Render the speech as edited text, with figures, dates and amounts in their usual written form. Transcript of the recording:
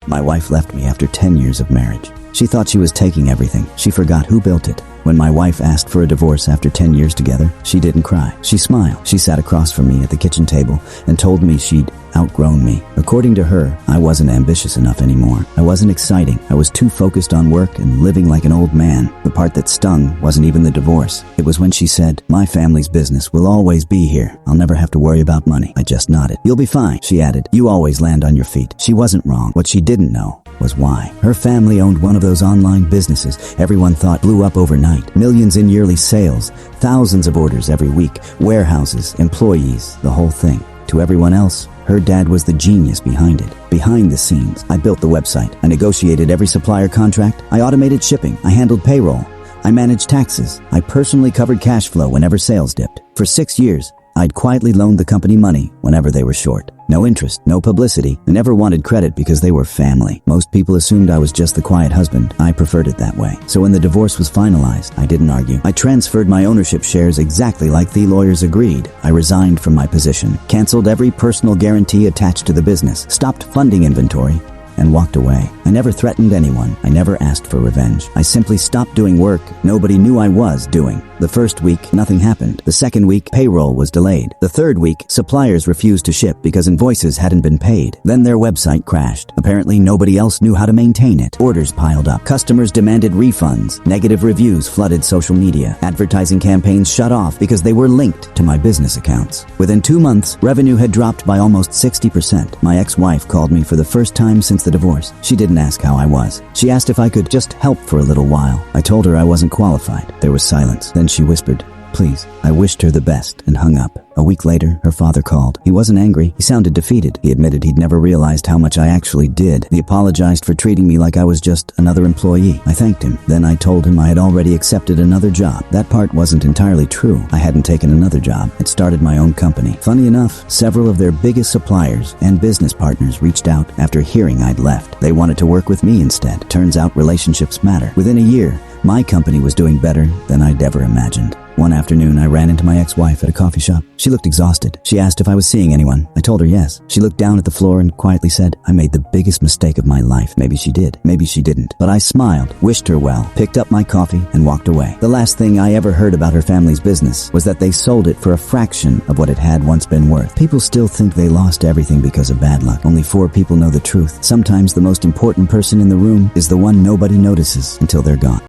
My wife left me after 10 years of marriage. She thought she was taking everything. She forgot who built it. When my wife asked for a divorce after 10 years together, she didn't cry. She smiled. She sat across from me at the kitchen table and told me she'd outgrown me. According to her, I wasn't ambitious enough anymore. I wasn't exciting. I was too focused on work and living like an old man. The part that stung wasn't even the divorce. It was when she said, "My family's business will always be here. I'll never have to worry about money." I just nodded. "You'll be fine," she added. "You always land on your feet." She wasn't wrong. What she didn't know was why. Her family owned one of those online businesses everyone thought blew up overnight. Millions in yearly sales, thousands of orders every week, warehouses, employees, the whole thing. To everyone else, her dad was the genius behind it. Behind the scenes, I built the website. I negotiated every supplier contract. I automated shipping. I handled payroll. I managed taxes. I personally covered cash flow whenever sales dipped. For 6 years, I'd quietly loaned the company money whenever they were short. No interest, no publicity. I never wanted credit because they were family. Most people assumed I was just the quiet husband. I preferred it that way. So when the divorce was finalized, I didn't argue. I transferred my ownership shares exactly like the lawyers agreed. I resigned from my position, canceled every personal guarantee attached to the business, stopped funding inventory, and walked away. I never threatened anyone. I never asked for revenge. I simply stopped doing work nobody knew I was doing. The first week, nothing happened. The second week, payroll was delayed. The third week, suppliers refused to ship because invoices hadn't been paid. Then their website crashed. Apparently, nobody else knew how to maintain it. Orders piled up. Customers demanded refunds. Negative reviews flooded social media. Advertising campaigns shut off because they were linked to my business accounts. Within 2 months, revenue had dropped by almost 60%. My ex-wife called me for the first time since the divorce. She didn't ask how I was. She asked if I could just help for a little while. I told her I wasn't qualified. There was silence. Then she whispered, "Please." I wished her the best and hung up. A week later, her father called. He wasn't angry. He sounded defeated. He admitted he'd never realized how much I actually did. He apologized for treating me like I was just another employee. I thanked him. Then I told him I had already accepted another job. That part wasn't entirely true. I hadn't taken another job. I'd started my own company. Funny enough, several of their biggest suppliers and business partners reached out after hearing I'd left. They wanted to work with me instead. Turns out relationships matter. Within a year, my company was doing better than I'd ever imagined. One afternoon, I ran into my ex-wife at a coffee shop. She looked exhausted. She asked if I was seeing anyone. I told her yes. She looked down at the floor and quietly said, "I made the biggest mistake of my life." Maybe she did. Maybe she didn't. But I smiled, wished her well, picked up my coffee, and walked away. The last thing I ever heard about her family's business was that they sold it for a fraction of what it had once been worth. People still think they lost everything because of bad luck. Only 4 people know the truth. Sometimes the most important person in the room is the one nobody notices until they're gone.